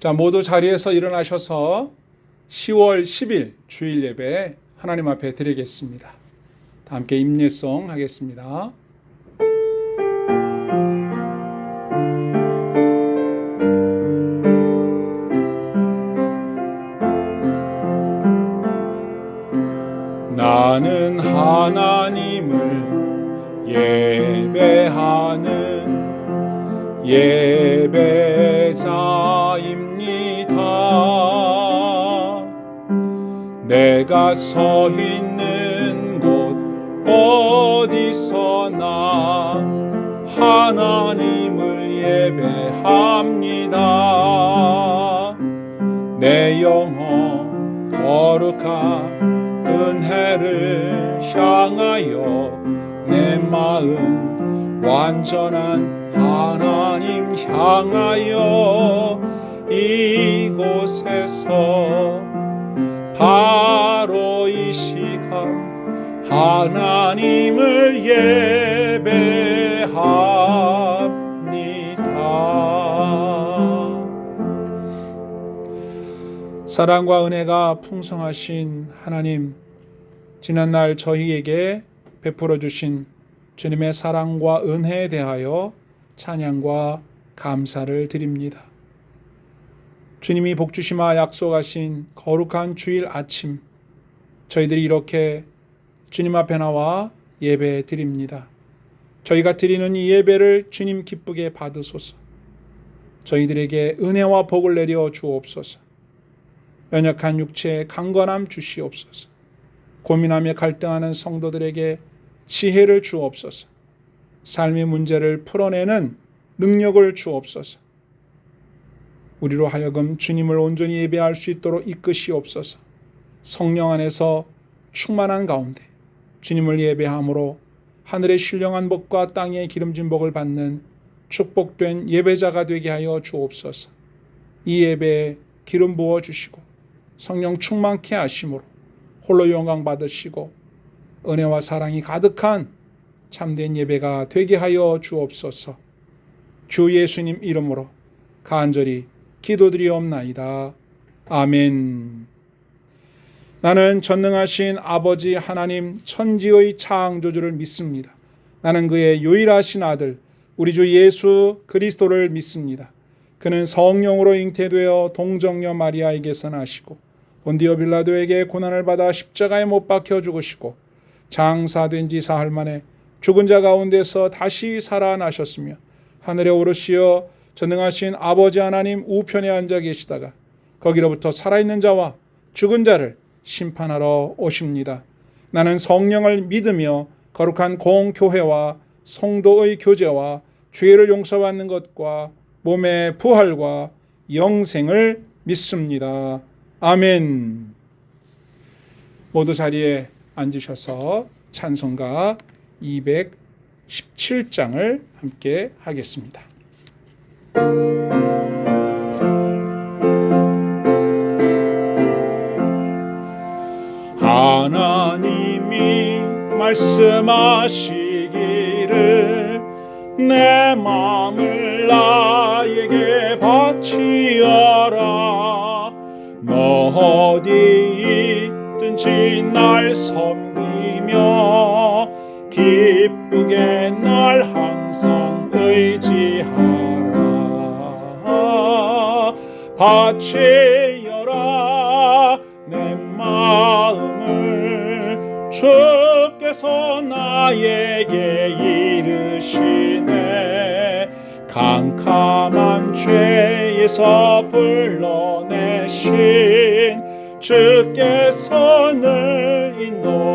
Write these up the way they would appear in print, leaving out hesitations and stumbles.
자, 모두 자리에서 일어나셔서 10월 10일 주일 예배 하나님 앞에 드리겠습니다. 다 함께 임예송 하겠습니다. 나는 하나님을 예배하는 예배자입니다. 내가 서 있는 곳 어디서나 하나님을 예배합니다. 내 영혼 거룩한 은혜를 향하여 내 마음 완전한 하나님 향하여 이곳에서 바로 이 시간 하나님을 예배합니다. 사랑과 은혜가 풍성하신 하나님, 지난날 저희에게 베풀어 주신 주님의 사랑과 은혜에 대하여 찬양과 감사를 드립니다. 주님이 복주시마 약속하신 거룩한 주일 아침, 저희들이 이렇게 주님 앞에 나와 예배 드립니다. 저희가 드리는 이 예배를 주님 기쁘게 받으소서. 저희들에게 은혜와 복을 내려 주옵소서. 연약한 육체에 강건함 주시옵소서. 고민하며 갈등하는 성도들에게 지혜를 주옵소서. 삶의 문제를 풀어내는 능력을 주옵소서. 우리로 하여금 주님을 온전히 예배할 수 있도록 이끄시옵소서. 성령 안에서 충만한 가운데 주님을 예배함으로 하늘의 신령한 복과 땅의 기름진 복을 받는 축복된 예배자가 되게 하여 주옵소서. 이 예배에 기름 부어 주시고 성령 충만케 하심으로 홀로 영광 받으시고 은혜와 사랑이 가득한 참된 예배가 되게 하여 주옵소서. 주 예수님 이름으로 간절히 기도드리옵나이다. 아멘. 나는 전능하신 아버지 하나님 천지의 창조주를 믿습니다. 나는 그의 유일하신 아들 우리 주 예수 그리스도를 믿습니다. 그는 성령으로 잉태되어 동정녀 마리아에게서 나시고 본디오 빌라도에게 고난을 받아 십자가에 못 박혀 죽으시고 장사된 지 사흘 만에 죽은 자 가운데서 다시 살아나셨으며 하늘에 오르시어 전능하신 아버지 하나님 우편에 앉아 계시다가 거기로부터 살아있는 자와 죽은 자를 심판하러 오십니다. 나는 성령을 믿으며 거룩한 공교회와 성도의 교제와 죄를 용서받는 것과 몸의 부활과 영생을 믿습니다. 아멘. 모두 자리에 앉으셔서 찬송가 217장을 함께 하겠습니다. 하나님이 말씀하시기를 내 마음을 나에게 바치어라. 너 어디 있든지 날 섬기며 기쁘게 날 항상 의지하라. 바치어라 내 마음을 주께서 나에게 이르시네. 깜깜한 죄에서 불러내신 주께서 늘 인도하시리라.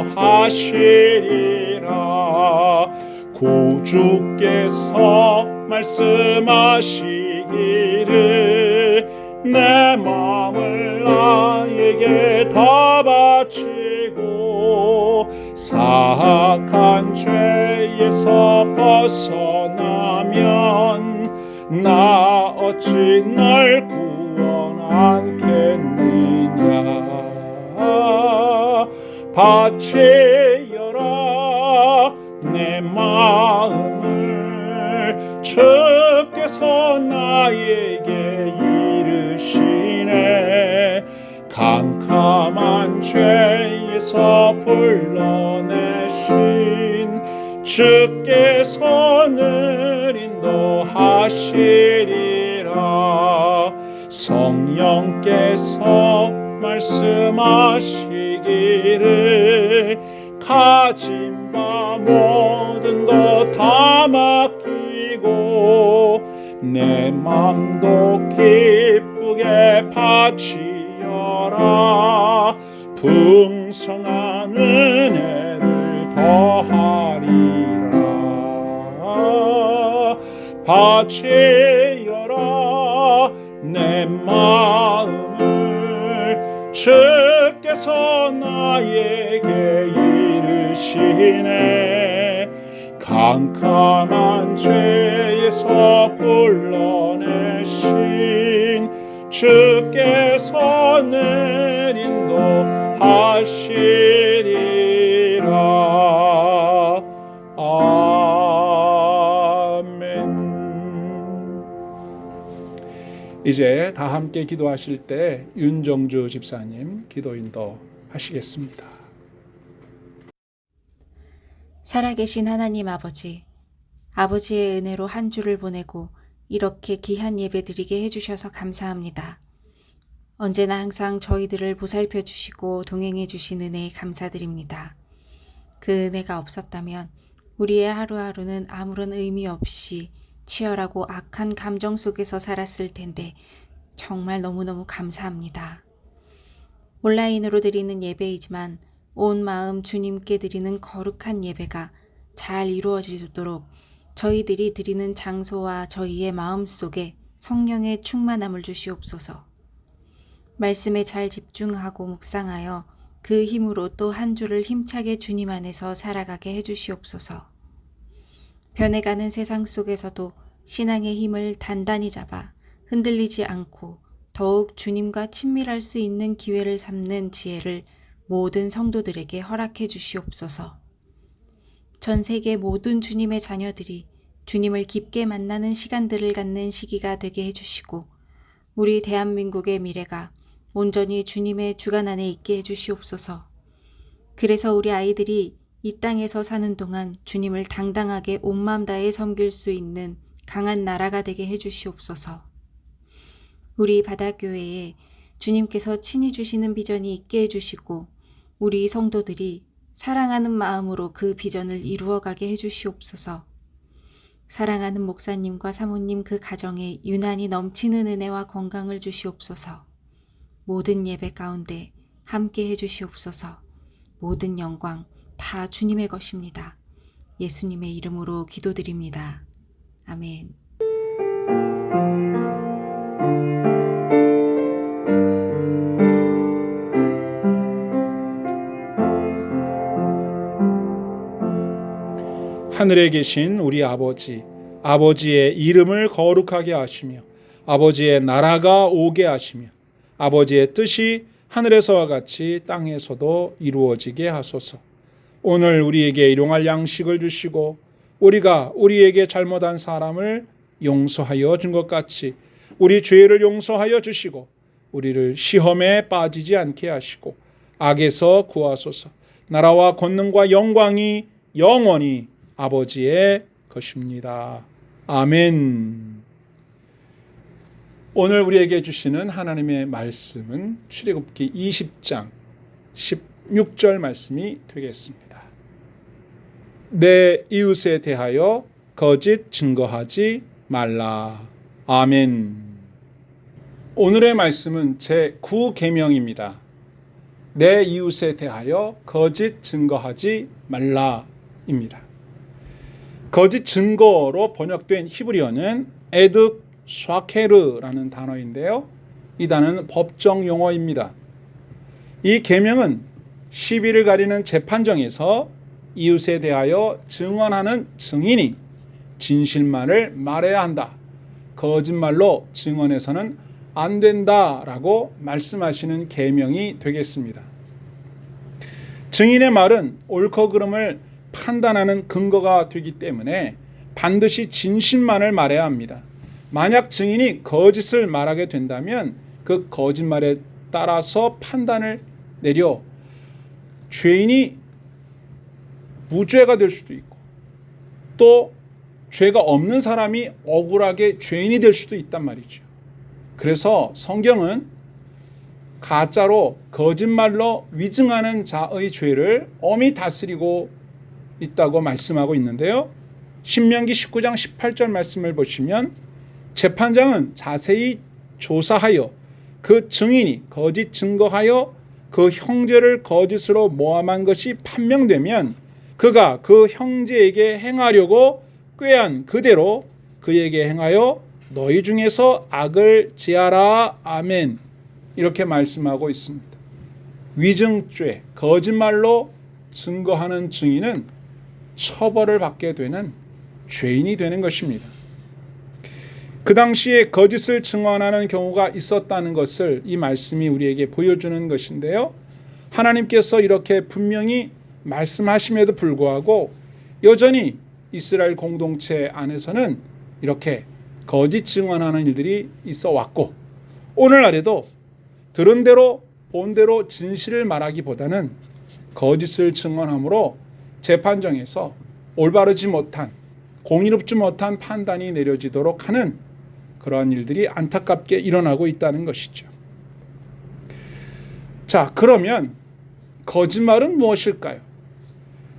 구주께서 말씀하시기를 내 마음을 나에게 다 바치고 사악한 죄에서 벗어나면 나 어찌 널 구원하겠느냐. 바치어라 내 마음을 주께서 나에게 이르시 죄에서 불러내신 주께서는 인도하시리라. 성령께서 말씀하시기를 가진 바 모든 것 다 맡기고 내 맘도 기쁘게 바치어라. 풍성한 은혜를 더하리라. 바치어라 내 마음을 주께서 나에게 이르시네. 캄캄한 죄에서 불러내신 주께서는 인도하시리라. 아멘. 이제 다 함께 기도하실 때 윤정주 집사님 기도 인도하시겠습니다. 살아계신 하나님 아버지, 아버지의 은혜로 한 주를 보내고 이렇게 귀한 예배 드리게 해주셔서 감사합니다. 언제나 항상 저희들을 보살펴 주시고 동행해 주신 은혜에 감사드립니다. 그 은혜가 없었다면 우리의 하루하루는 아무런 의미 없이 치열하고 악한 감정 속에서 살았을 텐데 정말 너무너무 감사합니다. 온라인으로 드리는 예배이지만 온 마음 주님께 드리는 거룩한 예배가 잘 이루어지도록 저희들이 드리는 장소와 저희의 마음 속에 성령의 충만함을 주시옵소서. 말씀에 잘 집중하고 묵상하여 그 힘으로 또 한 주를 힘차게 주님 안에서 살아가게 해주시옵소서. 변해가는 세상 속에서도 신앙의 힘을 단단히 잡아 흔들리지 않고 더욱 주님과 친밀할 수 있는 기회를 삼는 지혜를 모든 성도들에게 허락해 주시옵소서. 전 세계 모든 주님의 자녀들이 주님을 깊게 만나는 시간들을 갖는 시기가 되게 해주시고 우리 대한민국의 미래가 온전히 주님의 주관 안에 있게 해주시옵소서. 그래서 우리 아이들이 이 땅에서 사는 동안 주님을 당당하게 온 마음 다해 섬길 수 있는 강한 나라가 되게 해주시옵소서. 우리 바다교회에 주님께서 친히 주시는 비전이 있게 해주시고 우리 성도들이 사랑하는 마음으로 그 비전을 이루어가게 해주시옵소서. 사랑하는 목사님과 사모님 그 가정에 유난히 넘치는 은혜와 건강을 주시옵소서. 모든 예배 가운데 함께 해주시옵소서. 모든 영광 다 주님의 것입니다. 예수님의 이름으로 기도드립니다. 아멘. 하늘에 계신 우리 아버지, 아버지의 이름을 거룩하게 하시며 아버지의 나라가 오게 하시며 아버지의 뜻이 하늘에서와 같이 땅에서도 이루어지게 하소서. 오늘 우리에게 일용할 양식을 주시고 우리가 우리에게 잘못한 사람을 용서하여 준 것 같이 우리 죄를 용서하여 주시고 우리를 시험에 빠지지 않게 하시고 악에서 구하소서. 나라와 권능과 영광이 영원히 아버지의 것입니다. 아멘. 오늘 우리에게 주시는 하나님의 말씀은 출애굽기 20장 16절 말씀이 되겠습니다. 내 이웃에 대하여 거짓 증거하지 말라. 아멘. 오늘의 말씀은 제9계명입니다. 내 이웃에 대하여 거짓 증거하지 말라입니다. 거짓 증거로 번역된 히브리어는 에드 샤케르라는 단어인데요. 이 단어는 법정 용어입니다. 이 계명은 시비를 가리는 재판정에서 이웃에 대하여 증언하는 증인이 진실만을 말해야 한다. 거짓말로 증언해서는 안 된다라고 말씀하시는 계명이 되겠습니다. 증인의 말은 옳고 그름을 판단하는 근거가 되기 때문에 반드시 진실만을 말해야 합니다. 만약 증인이 거짓을 말하게 된다면 그 거짓말에 따라서 판단을 내려 죄인이 무죄가 될 수도 있고 또 죄가 없는 사람이 억울하게 죄인이 될 수도 있단 말이죠. 그래서 성경은 가짜로 거짓말로 위증하는 자의 죄를 엄히 다스리고 있다고 말씀하고 있는데요. 신명기 19장 18절 말씀을 보시면 재판장은 자세히 조사하여 그 증인이 거짓 증거하여 그 형제를 거짓으로 모함한 것이 판명되면 그가 그 형제에게 행하려고 꾀한 그대로 그에게 행하여 너희 중에서 악을 제하라. 아멘. 이렇게 말씀하고 있습니다. 위증죄, 거짓말로 증거하는 증인은 처벌을 받게 되는 죄인이 되는 것입니다. 그 당시에 거짓을 증언하는 경우가 있었다는 것을 이 말씀이 우리에게 보여주는 것인데요. 하나님께서 이렇게 분명히 말씀하심에도 불구하고 여전히 이스라엘 공동체 안에서는 이렇게 거짓 증언하는 일들이 있어 왔고 오늘날에도 들은 대로 본 대로 진실을 말하기보다는 거짓을 증언함으로 재판정에서 올바르지 못한 공의롭지 못한 판단이 내려지도록 하는 그러한 일들이 안타깝게 일어나고 있다는 것이죠. 자, 그러면 거짓말은 무엇일까요?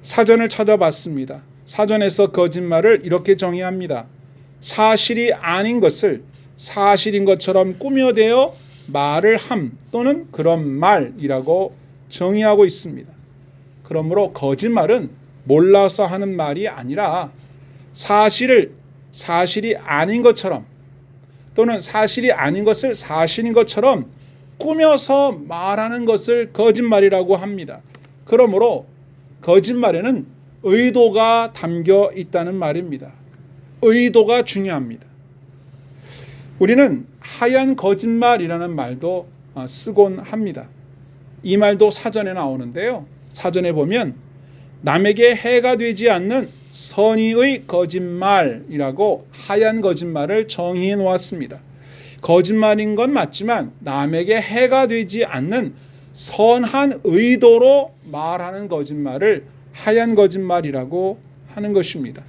사전을 찾아봤습니다. 사전에서 거짓말을 이렇게 정의합니다. 사실이 아닌 것을 사실인 것처럼 꾸며대어 말을 함 또는 그런 말이라고 정의하고 있습니다. 그러므로 거짓말은 몰라서 하는 말이 아니라 사실이 아닌 것처럼 또는 사실이 아닌 것을 사실인 것처럼 꾸며서 말하는 것을 거짓말이라고 합니다. 그러므로 거짓말에는 의도가 담겨 있다는 말입니다. 의도가 중요합니다. 우리는 하얀 거짓말이라는 말도 쓰곤 합니다. 이 말도 사전에 나오는데요. 사전에 보면 남에게 해가 되지 않는 선의의 거짓말이라고 하얀 거짓말을 정의해 놓았습니다. 거짓말인 건 맞지만 남에게 해가 되지 않는 선한 의도로 말하는 거짓말을 하얀 거짓말이라고 하는 것입니다.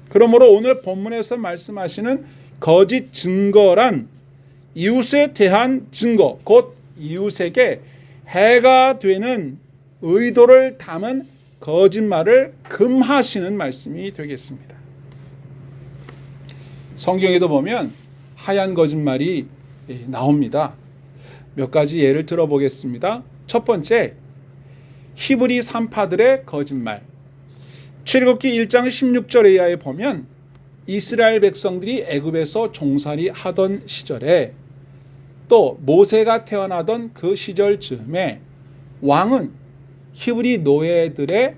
그러므로 오늘 본문에서 말씀하시는 거짓 증거란 이웃에 대한 증거, 곧 이웃에게 해가 되는 의도를 담은 거짓말을 금하시는 말씀이 되겠습니다. 성경에도 보면 하얀 거짓말이 나옵니다. 몇 가지 예를 들어보겠습니다. 첫 번째, 히브리 산파들의 거짓말. 출애굽기 1장 16절 이하에 보면 이스라엘 백성들이 애굽에서 종살이 하던 시절에 또 모세가 태어나던 그 시절 즈음에 왕은 히브리 노예들의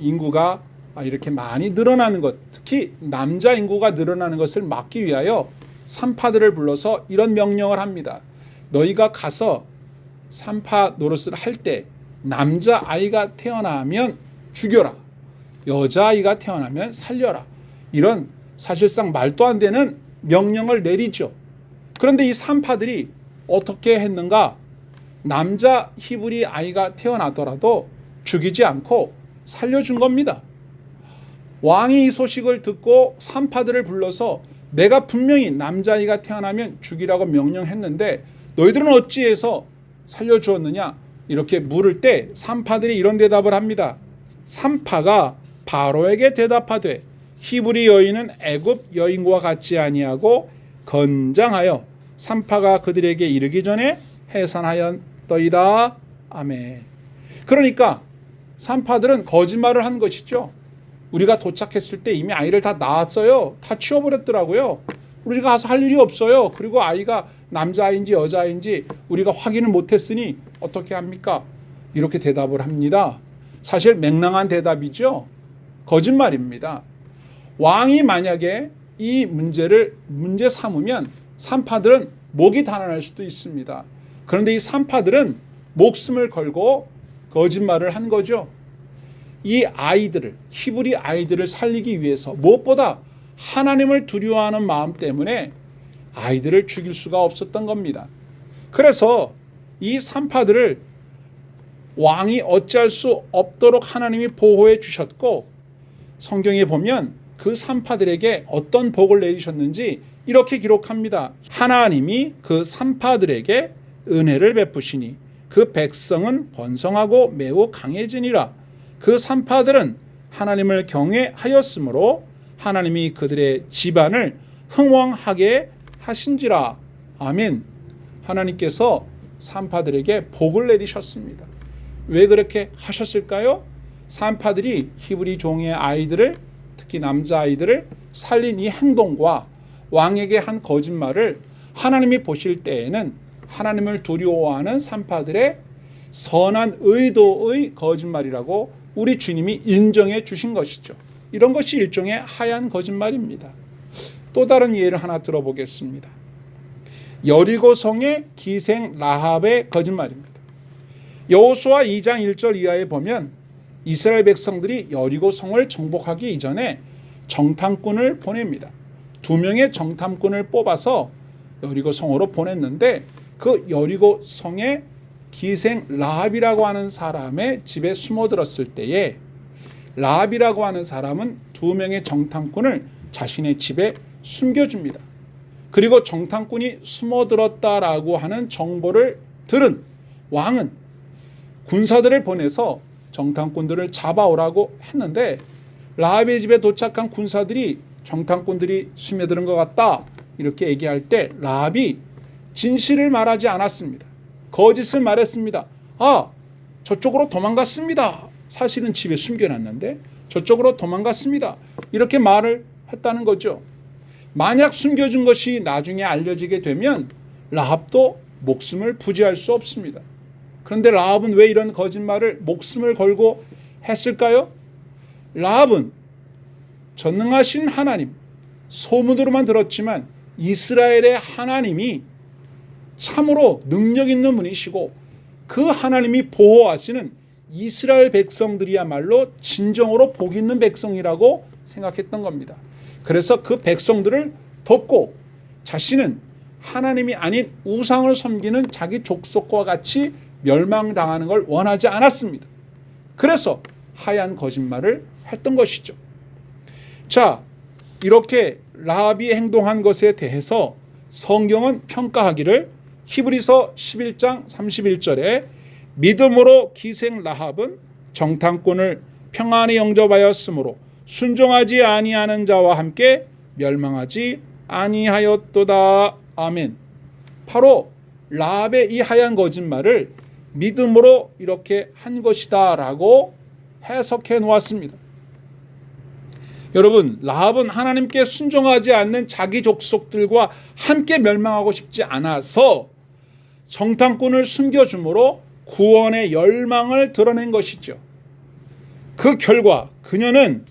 인구가 이렇게 많이 늘어나는 것, 특히 남자 인구가 늘어나는 것을 막기 위하여 산파들을 불러서 이런 명령을 합니다. 너희가 가서 산파 노릇을 할 때 남자아이가 태어나면 죽여라. 여자아이가 태어나면 살려라. 이런 사실상 말도 안 되는 명령을 내리죠. 그런데 이 산파들이 어떻게 했는가? 남자 히브리 아이가 태어나더라도 죽이지 않고 살려준 겁니다. 왕이 이 소식을 듣고 산파들을 불러서 내가 분명히 남자아이가 태어나면 죽이라고 명령했는데 너희들은 어찌해서 살려주었느냐? 이렇게 물을 때 산파들이 이런 대답을 합니다. 산파가 바로에게 대답하되 히브리 여인은 애굽 여인과 같지 아니하고 건장하여 산파가 그들에게 이르기 전에 해산하였더이다. 아멘. 그러니까 산파들은 거짓말을 한 것이죠. 우리가 도착했을 때 이미 아이를 다 낳았어요. 다 치워버렸더라고요. 우리가 가서 할 일이 없어요. 그리고 아이가 남자아이인지 여자아이인지 우리가 확인을 못했으니 어떻게 합니까? 이렇게 대답을 합니다. 사실 맹랑한 대답이죠. 거짓말입니다. 왕이 만약에 이 문제를 문제 삼으면 산파들은 목이 달아날 수도 있습니다. 그런데 이 산파들은 목숨을 걸고 거짓말을 한 거죠. 이 아이들을, 히브리 아이들을 살리기 위해서 무엇보다 하나님을 두려워하는 마음 때문에 아이들을 죽일 수가 없었던 겁니다. 그래서 이 산파들을 왕이 어찌할 수 없도록 하나님이 보호해 주셨고, 성경에 보면 그 산파들에게 어떤 복을 내리셨는지 이렇게 기록합니다. 하나님이 그 산파들에게 은혜를 베푸시니 그 백성은 번성하고 매우 강해지니라. 그 산파들은 하나님을 경외하였으므로 하나님이 그들의 집안을 흥왕하게 하신지라. 아멘. 하나님께서 산파들에게 복을 내리셨습니다. 왜 그렇게 하셨을까요? 산파들이 히브리 종의 아이들을, 특히 남자아이들을 살린 이 행동과 왕에게 한 거짓말을 하나님이 보실 때에는 하나님을 두려워하는 산파들의 선한 의도의 거짓말이라고 우리 주님이 인정해 주신 것이죠. 이런 것이 일종의 하얀 거짓말입니다. 또 다른 예를 하나 들어보겠습니다. 여리고성의 기생 라합의 거짓말입니다. 여호수아 2장 1절 이하에 보면 이스라엘 백성들이 여리고성을 정복하기 이전에 정탐꾼을 보냅니다. 2명의 정탐꾼을 뽑아서 여리고성으로 보냈는데, 그 여리고성의 기생 라합이라고 하는 사람의 집에 숨어들었을 때에 라합이라고 하는 사람은 2명의 정탐꾼을 자신의 집에 숨겨줍니다. 그리고 정탐꾼이 숨어들었다라고 하는 정보를 들은 왕은 군사들을 보내서 정탐꾼들을 잡아오라고 했는데, 라합의 집에 도착한 군사들이 정탐꾼들이 스며드는 것 같다 이렇게 얘기할 때 라합이 진실을 말하지 않았습니다. 거짓을 말했습니다. 저쪽으로 도망갔습니다. 사실은 집에 숨겨놨는데 저쪽으로 도망갔습니다. 이렇게 말을 했다는 거죠. 만약 숨겨준 것이 나중에 알려지게 되면 라합도 목숨을 부지할 수 없습니다. 그런데 라합은 왜 이런 거짓말을 목숨을 걸고 했을까요? 라합은 전능하신 하나님, 소문으로만 들었지만 이스라엘의 하나님이 참으로 능력 있는 분이시고 그 하나님이 보호하시는 이스라엘 백성들이야말로 진정으로 복 있는 백성이라고 생각했던 겁니다. 그래서 그 백성들을 돕고 자신은 하나님이 아닌 우상을 섬기는 자기 족속과 같이 멸망당하는 걸 원하지 않았습니다. 그래서 하얀 거짓말을 했던 것이죠. 자, 이렇게 라합이 행동한 것에 대해서 성경은 평가하기를 히브리서 11장 31절에 믿음으로 기생 라합은 정탐꾼을 평안히 영접하였으므로 순종하지 아니하는 자와 함께 멸망하지 아니하였도다. 아멘. 바로 라합의 이 하얀 거짓말을 믿음으로 이렇게 한 것이다 라고 해석해 놓았습니다. 여러분, 라합은 하나님께 순종하지 않는 자기 족속들과 함께 멸망하고 싶지 않아서 정탐꾼을 숨겨줌으로 구원의 열망을 드러낸 것이죠. 그 결과 그녀는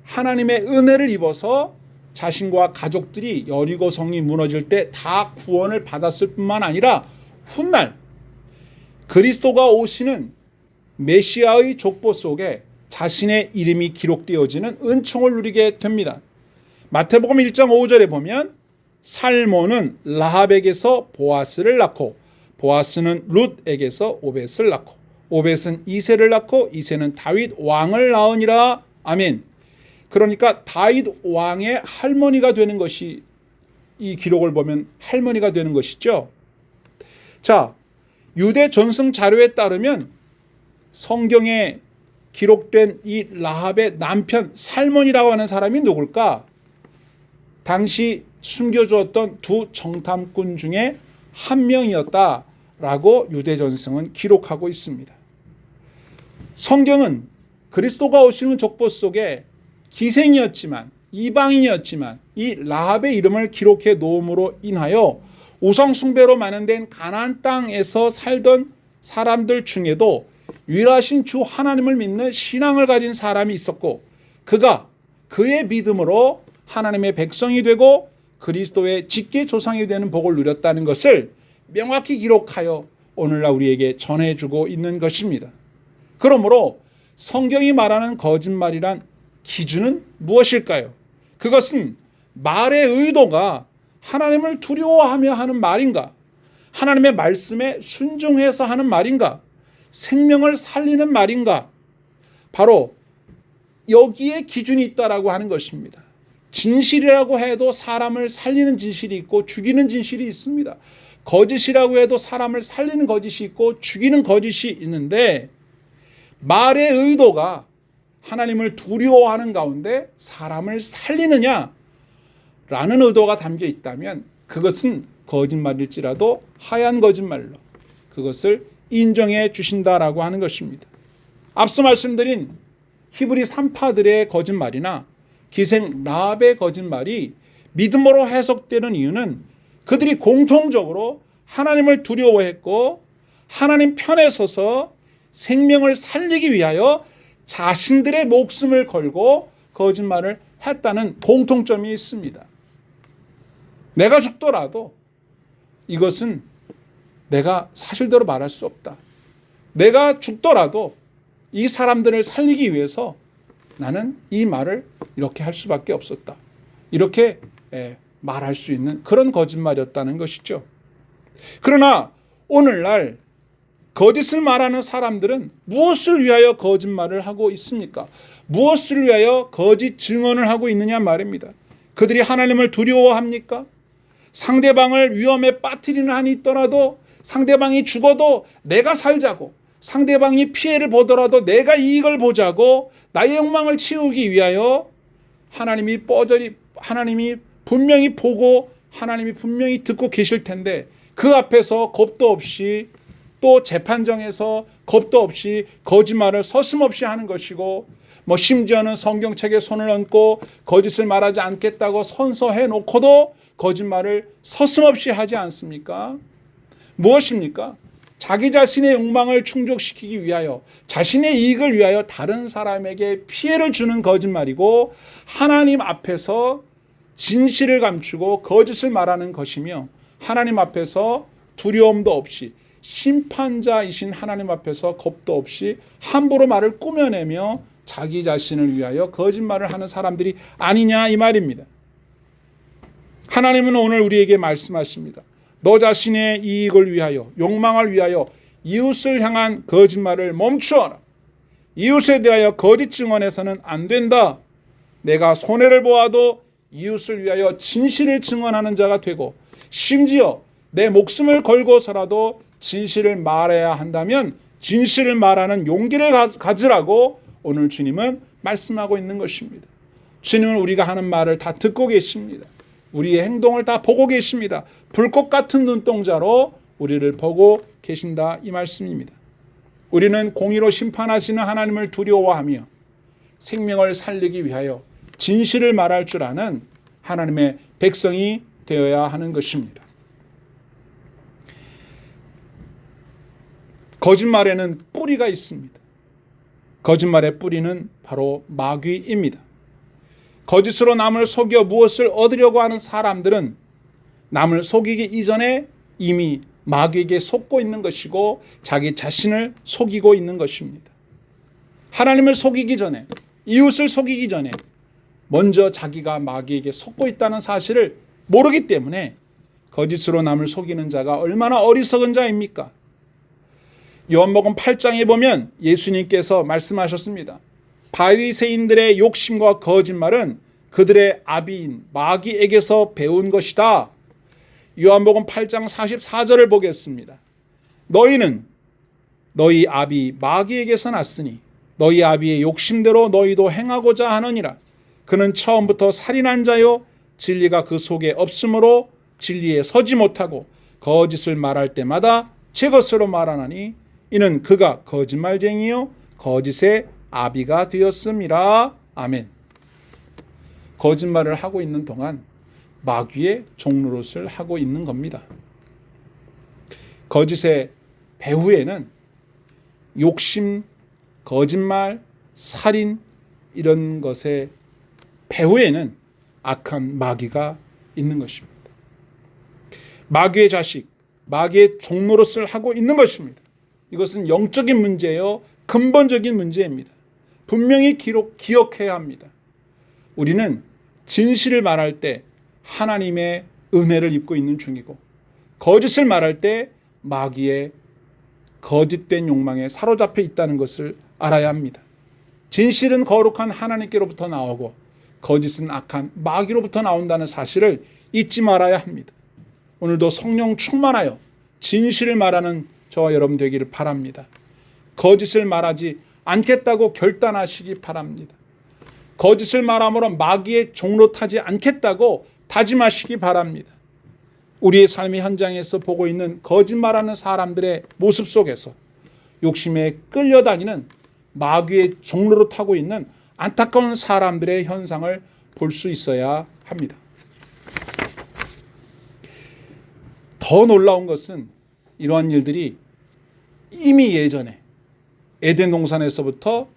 하나님의 은혜를 입어서 자신과 가족들이 여리고성이 무너질 때 다 구원을 받았을 뿐만 아니라 훗날 그리스도가 오시는 메시아의 족보 속에 자신의 이름이 기록되어지는 은총을 누리게 됩니다. 마태복음 1장 5절에 보면 살몬은 라합에게서 보아스를 낳고 보아스는 룻에게서 오벳을 낳고 오벳은 이새를 낳고 이새는 다윗 왕을 낳으니라. 아멘. 그러니까 다윗 왕의 할머니가 되는 것이, 이 기록을 보면 할머니가 되는 것이죠. 자, 유대 전승 자료에 따르면 성경에 기록된 이 라합의 남편 살몬이라고 하는 사람이 누굴까? 당시 숨겨주었던 두 정탐꾼 중에 한 명이었다라고 유대 전승은 기록하고 있습니다. 성경은 그리스도가 오시는 족보 속에 기생이었지만, 이방인이었지만 이 라합의 이름을 기록해 놓음으로 인하여 우상 숭배로 만연된 가나안 땅에서 살던 사람들 중에도 유일하신 주 하나님을 믿는 신앙을 가진 사람이 있었고, 그가 그의 믿음으로 하나님의 백성이 되고 그리스도의 직계 조상이 되는 복을 누렸다는 것을 명확히 기록하여 오늘날 우리에게 전해주고 있는 것입니다. 그러므로 성경이 말하는 거짓말이란 기준은 무엇일까요? 그것은 말의 의도가 하나님을 두려워하며 하는 말인가? 하나님의 말씀에 순종해서 하는 말인가? 생명을 살리는 말인가? 바로 여기에 기준이 있다라고 하는 것입니다. 진실이라고 해도 사람을 살리는 진실이 있고 죽이는 진실이 있습니다. 거짓이라고 해도 사람을 살리는 거짓이 있고 죽이는 거짓이 있는데, 말의 의도가 하나님을 두려워하는 가운데 사람을 살리느냐라는 의도가 담겨 있다면 그것은 거짓말일지라도 하얀 거짓말로 그것을 인정해 주신다라고 하는 것입니다. 앞서 말씀드린 히브리 산파들의 거짓말이나 기생 라합의 거짓말이 믿음으로 해석되는 이유는 그들이 공통적으로 하나님을 두려워했고 하나님 편에 서서 생명을 살리기 위하여 자신들의 목숨을 걸고 거짓말을 했다는 공통점이 있습니다. 내가 죽더라도 이것은 내가 사실대로 말할 수 없다. 내가 죽더라도 이 사람들을 살리기 위해서 나는 이 말을 이렇게 할 수밖에 없었다. 이렇게 말할 수 있는 그런 거짓말이었다는 것이죠. 그러나 오늘날 거짓을 말하는 사람들은 무엇을 위하여 거짓말을 하고 있습니까? 무엇을 위하여 거짓 증언을 하고 있느냐 말입니다. 그들이 하나님을 두려워합니까? 상대방을 위험에 빠뜨리는 한이 있더라도 상대방이 죽어도 내가 살자고, 상대방이 피해를 보더라도 내가 이익을 보자고 나의 욕망을 채우기 위하여 하나님이 분명히 보고 하나님이 분명히 듣고 계실 텐데 그 앞에서 겁도 없이 또 재판정에서 겁도 없이 거짓말을 서슴없이 하는 것이고, 심지어는 성경책에 손을 얹고 거짓을 말하지 않겠다고 선서해 놓고도 거짓말을 서슴없이 하지 않습니까? 무엇입니까? 자기 자신의 욕망을 충족시키기 위하여, 자신의 이익을 위하여 다른 사람에게 피해를 주는 거짓말이고 하나님 앞에서 진실을 감추고 거짓을 말하는 것이며, 하나님 앞에서 두려움도 없이 심판자이신 하나님 앞에서 겁도 없이 함부로 말을 꾸며내며 자기 자신을 위하여 거짓말을 하는 사람들이 아니냐 이 말입니다. 하나님은 오늘 우리에게 말씀하십니다. 너 자신의 이익을 위하여, 욕망을 위하여 이웃을 향한 거짓말을 멈추어라. 이웃에 대하여 거짓 증언해서는 안 된다. 내가 손해를 보아도 이웃을 위하여 진실을 증언하는 자가 되고, 심지어 내 목숨을 걸고서라도 진실을 말해야 한다면 진실을 말하는 용기를 가지라고 오늘 주님은 말씀하고 있는 것입니다. 주님은 우리가 하는 말을 다 듣고 계십니다. 우리의 행동을 다 보고 계십니다. 불꽃 같은 눈동자로 우리를 보고 계신다 이 말씀입니다. 우리는 공의로 심판하시는 하나님을 두려워하며 생명을 살리기 위하여 진실을 말할 줄 아는 하나님의 백성이 되어야 하는 것입니다. 거짓말에는 뿌리가 있습니다. 거짓말의 뿌리는 바로 마귀입니다. 거짓으로 남을 속여 무엇을 얻으려고 하는 사람들은 남을 속이기 이전에 이미 마귀에게 속고 있는 것이고 자기 자신을 속이고 있는 것입니다. 하나님을 속이기 전에, 이웃을 속이기 전에 먼저 자기가 마귀에게 속고 있다는 사실을 모르기 때문에 거짓으로 남을 속이는 자가 얼마나 어리석은 자입니까? 요한복음 8장에 보면 예수님께서 말씀하셨습니다. 바리새인들의 욕심과 거짓말은 그들의 아비인 마귀에게서 배운 것이다. 요한복음 8장 44절을 보겠습니다. 너희는 너희 아비 마귀에게서 났으니 너희 아비의 욕심대로 너희도 행하고자 하느니라. 그는 처음부터 살인한 자요 진리가 그 속에 없으므로 진리에 서지 못하고 거짓을 말할 때마다 제 것으로 말하나니 이는 그가 거짓말쟁이요 거짓의 아비가 되었음이라. 아멘. 거짓말을 하고 있는 동안 마귀의 종노릇을 하고 있는 겁니다. 거짓의 배후에는 욕심, 거짓말, 살인 이런 것의 배후에는 악한 마귀가 있는 것입니다. 마귀의 자식, 마귀의 종노릇을 하고 있는 것입니다. 이것은 영적인 문제예요. 근본적인 문제입니다. 분명히 기억해야 합니다. 우리는 진실을 말할 때 하나님의 은혜를 입고 있는 중이고 거짓을 말할 때 마귀의 거짓된 욕망에 사로잡혀 있다는 것을 알아야 합니다. 진실은 거룩한 하나님께로부터 나오고 거짓은 악한 마귀로부터 나온다는 사실을 잊지 말아야 합니다. 오늘도 성령 충만하여 진실을 말하는 저와 여러분 되기를 바랍니다. 거짓을 말하지 않겠다고 결단하시기 바랍니다. 거짓을 말함으로 마귀의 종로 타지 않겠다고 다짐하시기 바랍니다. 우리의 삶의 현장에서 보고 있는 거짓말하는 사람들의 모습 속에서 욕심에 끌려다니는 마귀의 종로로 타고 있는 안타까운 사람들의 현상을 볼 수 있어야 합니다. 더 놀라운 것은 이러한 일들이 이미 예전에 에덴 동산에서부터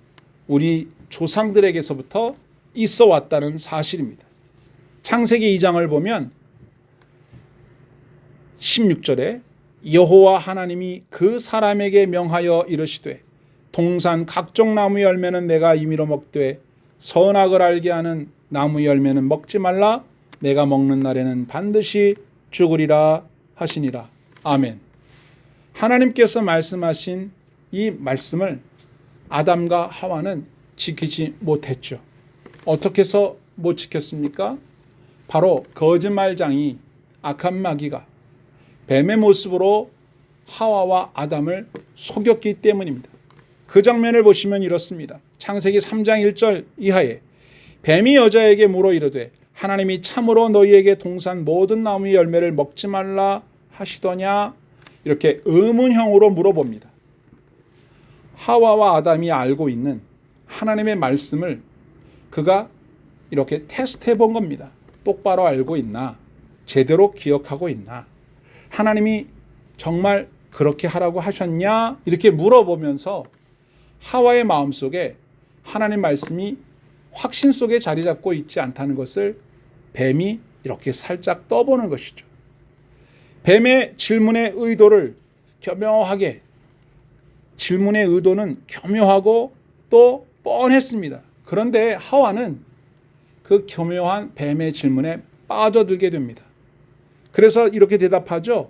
우리 조상들에게서부터 있어 왔다는 사실입니다. 창세기 2장을 보면 16절에 여호와 하나님이 그 사람에게 명하여 이르시되 동산 각종 나무 열매는 내가 임의로 먹되 선악을 알게 하는 나무 열매는 먹지 말라. 내가 먹는 날에는 반드시 죽으리라 하시니라. 아멘. 하나님께서 말씀하신 이 말씀을 아담과 하와는 지키지 못했죠. 어떻게 해서 못 지켰습니까? 바로 거짓말장이 악한 마귀가 뱀의 모습으로 하와와 아담을 속였기 때문입니다. 그 장면을 보시면 이렇습니다. 창세기 3장 1절 이하에 뱀이 여자에게 물어 이르되 하나님이 참으로 너희에게 동산 모든 나무의 열매를 먹지 말라 하시더냐? 이렇게 의문형으로 물어봅니다. 하와와 아담이 알고 있는 하나님의 말씀을 그가 이렇게 테스트해 본 겁니다. 똑바로 알고 있나? 제대로 기억하고 있나? 하나님이 정말 그렇게 하라고 하셨냐? 이렇게 물어보면서 하와의 마음속에 하나님 말씀이 확신 속에 자리 잡고 있지 않다는 것을 뱀이 이렇게 살짝 떠보는 것이죠. 뱀의 질문의 의도를 교묘하게, 질문의 의도는 교묘하고 또 뻔했습니다. 그런데 하와는 그 교묘한 뱀의 질문에 빠져들게 됩니다. 그래서 이렇게 대답하죠.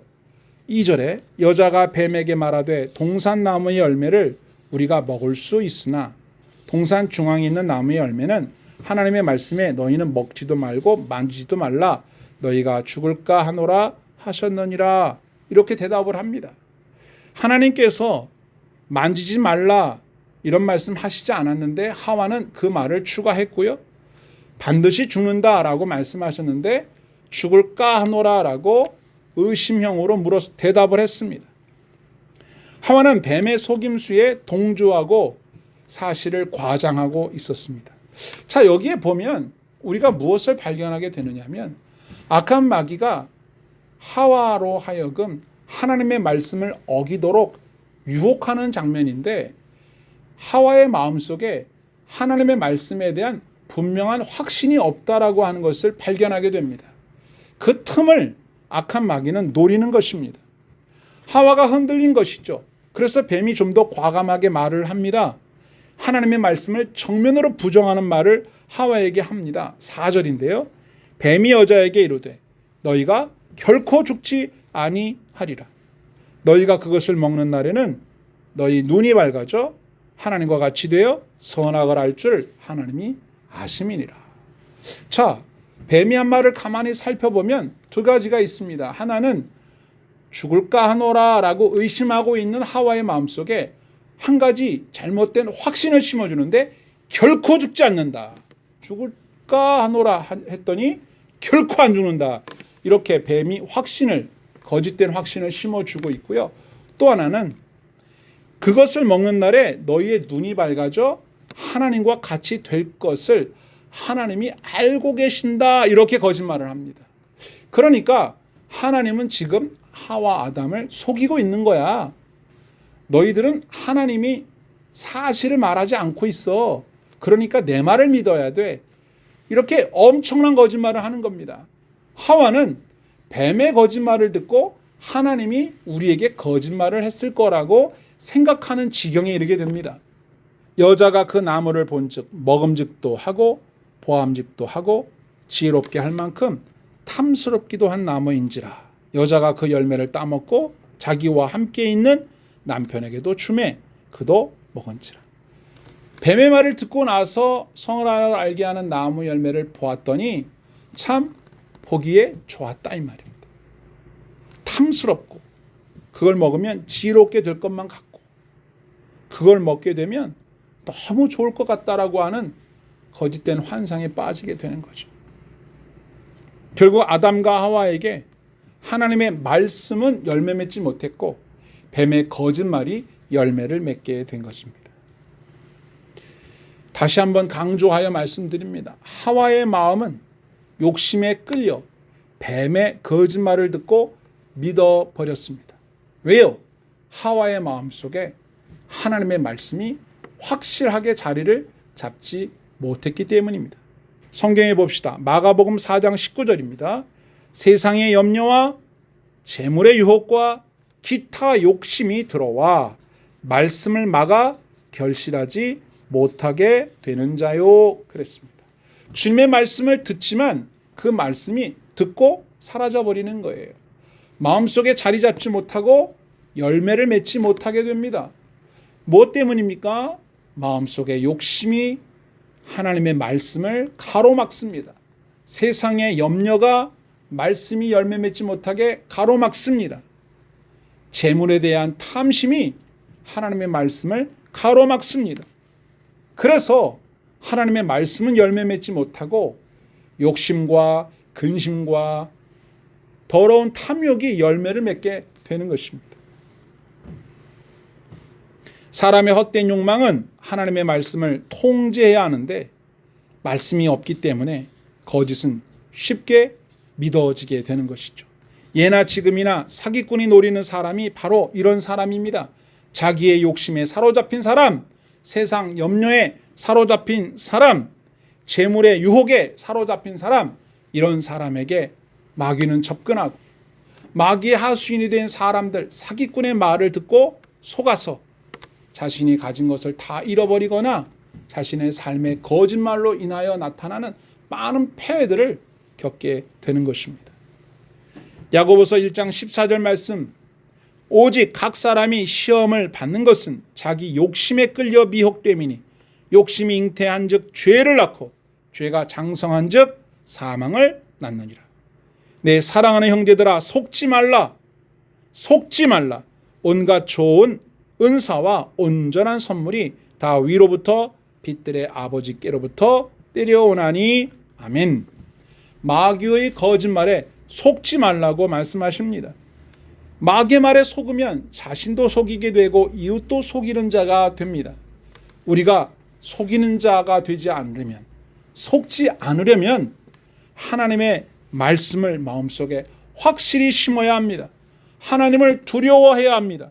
2절에 여자가 뱀에게 말하되 동산 나무의 열매를 우리가 먹을 수 있으나 동산 중앙에 있는 나무의 열매는 하나님의 말씀에 너희는 먹지도 말고 만지지도 말라 너희가 죽을까 하노라 하셨느니라. 이렇게 대답을 합니다. 하나님께서 만지지 말라 이런 말씀 하시지 않았는데 하와는 그 말을 추가했고요. 반드시 죽는다라고 말씀하셨는데 죽을까 하노라라고 의심형으로 물어서 대답을 했습니다. 하와는 뱀의 속임수에 동조하고 사실을 과장하고 있었습니다. 자, 여기에 보면 우리가 무엇을 발견하게 되느냐 하면 악한 마귀가 하와로 하여금 하나님의 말씀을 어기도록 유혹하는 장면인데 하와의 마음속에 하나님의 말씀에 대한 분명한 확신이 없다라고 하는 것을 발견하게 됩니다. 그 틈을 악한 마귀는 노리는 것입니다. 하와가 흔들린 것이죠. 그래서 뱀이 좀 더 과감하게 말을 합니다. 하나님의 말씀을 정면으로 부정하는 말을 하와에게 합니다. 4절인데요. 뱀이 여자에게 이르되 너희가 결코 죽지 아니하리라. 너희가 그것을 먹는 날에는 너희 눈이 밝아져 하나님과 같이 되어 선악을 알 줄 하나님이 아심이니라. 자, 뱀이 한 말을 가만히 살펴보면 두 가지가 있습니다. 하나는 죽을까 하노라 라고 의심하고 있는 하와의 마음속에 한 가지 잘못된 확신을 심어주는데 결코 죽지 않는다. 죽을까 하노라 했더니 결코 안 죽는다. 이렇게 뱀이 확신을, 거짓된 확신을 심어주고 있고요. 또 하나는 그것을 먹는 날에 너희의 눈이 밝아져 하나님과 같이 될 것을 하나님이 알고 계신다. 이렇게 거짓말을 합니다. 그러니까 하나님은 지금 하와 아담을 속이고 있는 거야. 너희들은 하나님이 사실을 말하지 않고 있어. 그러니까 내 말을 믿어야 돼. 이렇게 엄청난 거짓말을 하는 겁니다. 하와는 뱀의 거짓말을 듣고 하나님이 우리에게 거짓말을 했을 거라고 생각하는 지경에 이르게 됩니다. 여자가 그 나무를 본즉 먹음직도 하고 보암직도 하고 지혜롭게 할 만큼 탐스럽기도 한 나무인지라. 여자가 그 열매를 따먹고 자기와 함께 있는 남편에게도 주매 그도 먹은지라. 뱀의 말을 듣고 나서 성을 알게 하는 나무 열매를 보았더니 참 보기에 좋았다 이 말입니다. 탐스럽고 그걸 먹으면 지혜롭게 될 것만 같고 그걸 먹게 되면 너무 좋을 것 같다라고 하는 거짓된 환상에 빠지게 되는 거죠. 결국 아담과 하와에게 하나님의 말씀은 열매 맺지 못했고 뱀의 거짓말이 열매를 맺게 된 것입니다. 다시 한번 강조하여 말씀드립니다. 하와의 마음은 욕심에 끌려 뱀의 거짓말을 듣고 믿어버렸습니다. 왜요? 하와의 마음속에 하나님의 말씀이 확실하게 자리를 잡지 못했기 때문입니다. 성경에 봅시다. 마가복음 4장 19절입니다. 세상의 염려와 재물의 유혹과 기타 욕심이 들어와 말씀을 막아 결실하지 못하게 되는 자요. 그랬습니다. 주님의 말씀을 듣지만 그 말씀이 듣고 사라져버리는 거예요. 마음속에 자리 잡지 못하고 열매를 맺지 못하게 됩니다. 무엇 때문입니까? 마음속에 욕심이 하나님의 말씀을 가로막습니다. 세상의 염려가 말씀이 열매 맺지 못하게 가로막습니다. 재물에 대한 탐심이 하나님의 말씀을 가로막습니다. 그래서 하나님의 말씀은 열매 맺지 못하고 욕심과 근심과 더러운 탐욕이 열매를 맺게 되는 것입니다. 사람의 헛된 욕망은 하나님의 말씀을 통제해야 하는데 말씀이 없기 때문에 거짓은 쉽게 믿어지게 되는 것이죠. 예나 지금이나 사기꾼이 노리는 사람이 바로 이런 사람입니다. 자기의 욕심에 사로잡힌 사람, 세상 염려에 사로잡힌 사람, 재물의 유혹에 사로잡힌 사람, 이런 사람에게 마귀는 접근하고 마귀의 하수인이 된 사람들, 사기꾼의 말을 듣고 속아서 자신이 가진 것을 다 잃어버리거나 자신의 삶의 거짓말로 인하여 나타나는 많은 폐해들을 겪게 되는 것입니다. 야고보서 1장 14절 말씀, 오직 각 사람이 시험을 받는 것은 자기 욕심에 끌려 미혹됨이니 욕심이 잉태한 즉 죄를 낳고 죄가 장성한 즉 사망을 낳느니라. 내 사랑하는 형제들아 속지 말라. 온갖 좋은 은사와 온전한 선물이 다 위로부터 빛들의 아버지께로부터 내려오나니 아멘. 마귀의 거짓말에 속지 말라고 말씀하십니다. 마귀의 말에 속으면 자신도 속이게 되고 이웃도 속이는 자가 됩니다. 우리가 속이는 자가 되지 않으려면, 속지 않으려면 하나님의 말씀을 마음속에 확실히 심어야 합니다. 하나님을 두려워해야 합니다.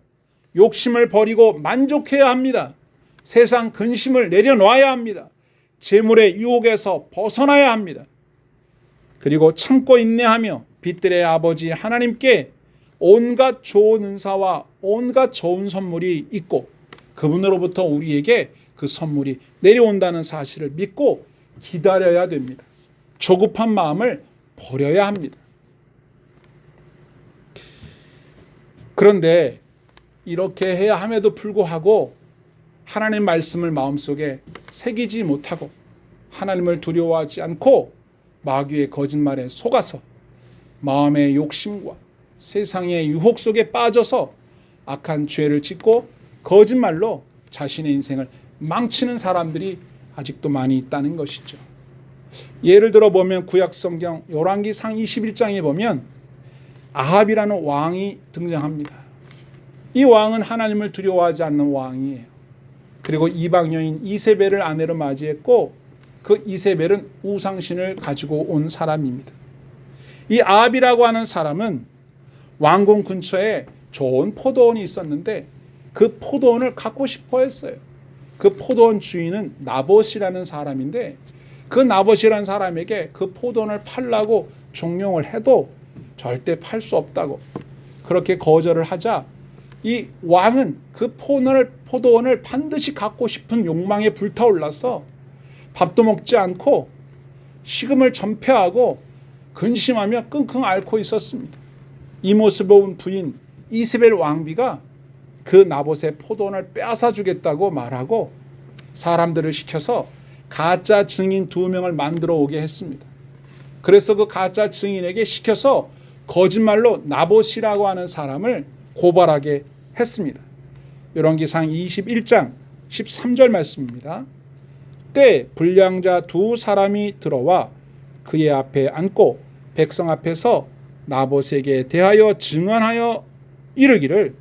욕심을 버리고 만족해야 합니다. 세상 근심을 내려놔야 합니다. 재물의 유혹에서 벗어나야 합니다. 그리고 참고 인내하며 빛들의 아버지 하나님께 온갖 좋은 은사와 온갖 좋은 선물이 있고 그분으로부터 우리에게 그 선물이 내려온다는 사실을 믿고 기다려야 됩니다. 조급한 마음을 버려야 합니다. 그런데 이렇게 해야 함에도 불구하고 하나님 말씀을 마음속에 새기지 못하고 하나님을 두려워하지 않고 마귀의 거짓말에 속아서 마음의 욕심과 세상의 유혹 속에 빠져서 악한 죄를 짓고 거짓말로 자신의 인생을 망치는 사람들이 아직도 많이 있다는 것이죠. 예를 들어 보면 구약성경 열왕기상 21장에 보면 아합이라는 왕이 등장합니다. 이 왕은 하나님을 두려워하지 않는 왕이에요. 그리고 이방 여인 이세벨을 아내로 맞이했고 그 이세벨은 우상신을 가지고 온 사람입니다. 이 아합이라고 하는 사람은 왕궁 근처에 좋은 포도원이 있었는데 그 포도원을 갖고 싶어 했어요. 그 포도원 주인은 나봇이라는 사람인데 그 나봇이라는 사람에게 그 포도원을 팔라고 종용을 해도 절대 팔 수 없다고 그렇게 거절을 하자 이 왕은 그 포도원을 반드시 갖고 싶은 욕망에 불타올라서 밥도 먹지 않고 식음을 전폐하고 근심하며 끙끙 앓고 있었습니다. 이 모습을 본 부인 이세벨 왕비가 그 나봇의 포도원을 빼앗아 주겠다고 말하고 사람들을 시켜서 가짜 증인 2명을 만들어 오게 했습니다. 그래서 그 가짜 증인에게 시켜서 거짓말로 나봇이라고 하는 사람을 고발하게 했습니다. 열왕기상 21장 13절 말씀입니다. 때 불량자 2사람이 들어와 그의 앞에 앉고 백성 앞에서 나봇에게 대하여 증언하여 이르기를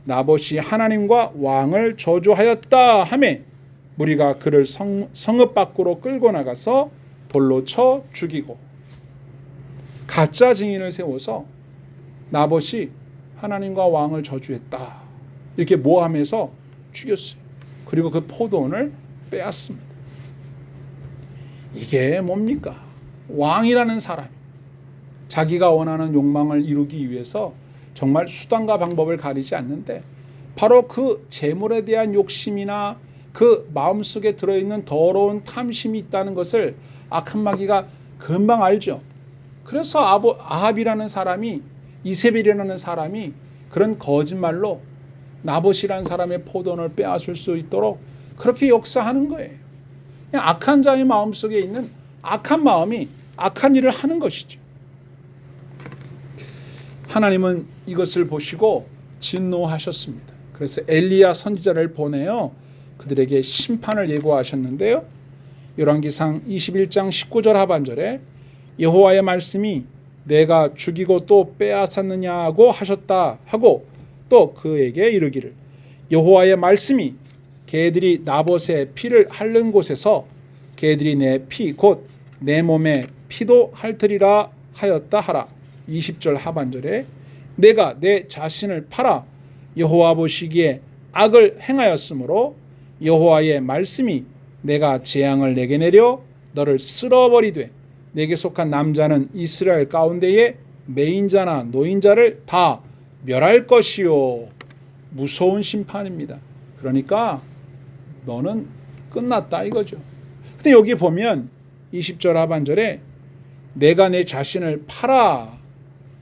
나봇이 하나님과 왕을 저주하였다 하매 무리가 그를 성읍 밖으로 끌고 나가서 돌로 쳐 죽이고, 가짜 증인을 세워서 나봇이 하나님과 왕을 저주했다 이렇게 모함해서 죽였어요. 그리고 그 포도원을 빼앗습니다. 이게 뭡니까? 왕이라는 사람이 자기가 원하는 욕망을 이루기 위해서 정말 수단과 방법을 가리지 않는데 바로 그 재물에 대한 욕심이나 그 마음속에 들어있는 더러운 탐심이 있다는 것을 악한 마귀가 금방 알죠. 그래서 아합이라는 사람이, 이세벨이라는 사람이 그런 거짓말로 나봇이라는 사람의 포도원을 빼앗을 수 있도록 그렇게 역사하는 거예요. 그냥 악한 자의 마음속에 있는 악한 마음이 악한 일을 하는 것이죠. 하나님은 이것을 보시고 진노하셨습니다. 그래서 엘리야 선지자를 보내어 그들에게 심판을 예고하셨는데요. 열왕기상 21장 19절 하반절에 여호와의 말씀이 내가 죽이고 또 빼앗았느냐고 하셨다 하고 또 그에게 이르기를 여호와의 말씀이 개들이 나봇의 피를 핥는 곳에서 개들이 내 피 곧 내 몸에 피도 핥으리라 하였다 하라. 20절 하반절에 내가 내 자신을 팔아 여호와 보시기에 악을 행하였으므로 여호와의 말씀이 내가 재앙을 내게 내려 너를 쓸어버리되 내게 속한 남자는 이스라엘 가운데에 매인자나 노인자를 다 멸할 것이요. 무서운 심판입니다. 그러니까 너는 끝났다 이거죠. 근데 여기 보면 20절 하반절에 내가 내 자신을 팔아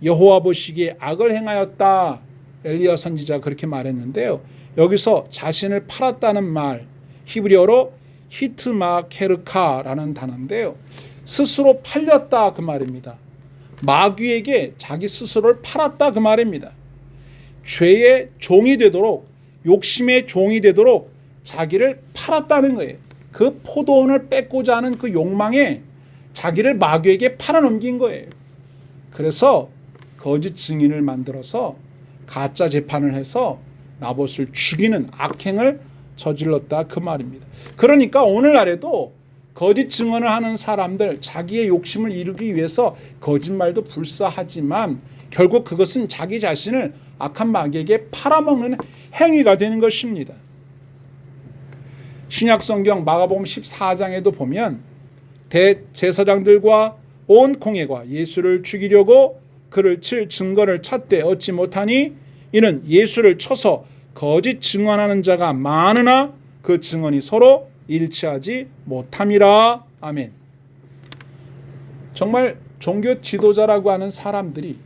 여호와 보시기에 악을 행하였다. 엘리야 선지자가 그렇게 말했는데요. 여기서 자신을 팔았다는 말 히브리어로 히트마케르카라는 단어인데요. 스스로 팔렸다 그 말입니다. 마귀에게 자기 스스로를 팔았다 그 말입니다. 죄의 종이 되도록, 욕심의 종이 되도록 자기를 팔았다는 거예요. 그 포도원을 뺏고자 하는 그 욕망에 자기를 마귀에게 팔아넘긴 거예요. 그래서 거짓 증인을 만들어서 가짜 재판을 해서 나봇을 죽이는 악행을 저질렀다 그 말입니다. 그러니까 오늘날에도 거짓 증언을 하는 사람들, 자기의 욕심을 이루기 위해서 거짓말도 불사하지만 결국 그것은 자기 자신을 악한 마귀에게 팔아먹는 행위가 되는 것입니다. 신약성경 마가복음 14장에도 보면 대제사장들과 온 공회가 예수를 죽이려고 그를 칠 증거를 찾되 얻지 못하니 이는 예수를 쳐서 거짓 증언하는 자가 많으나 그 증언이 서로 일치하지 못함이라. 아멘. 정말 종교 지도자라고 하는 사람들이,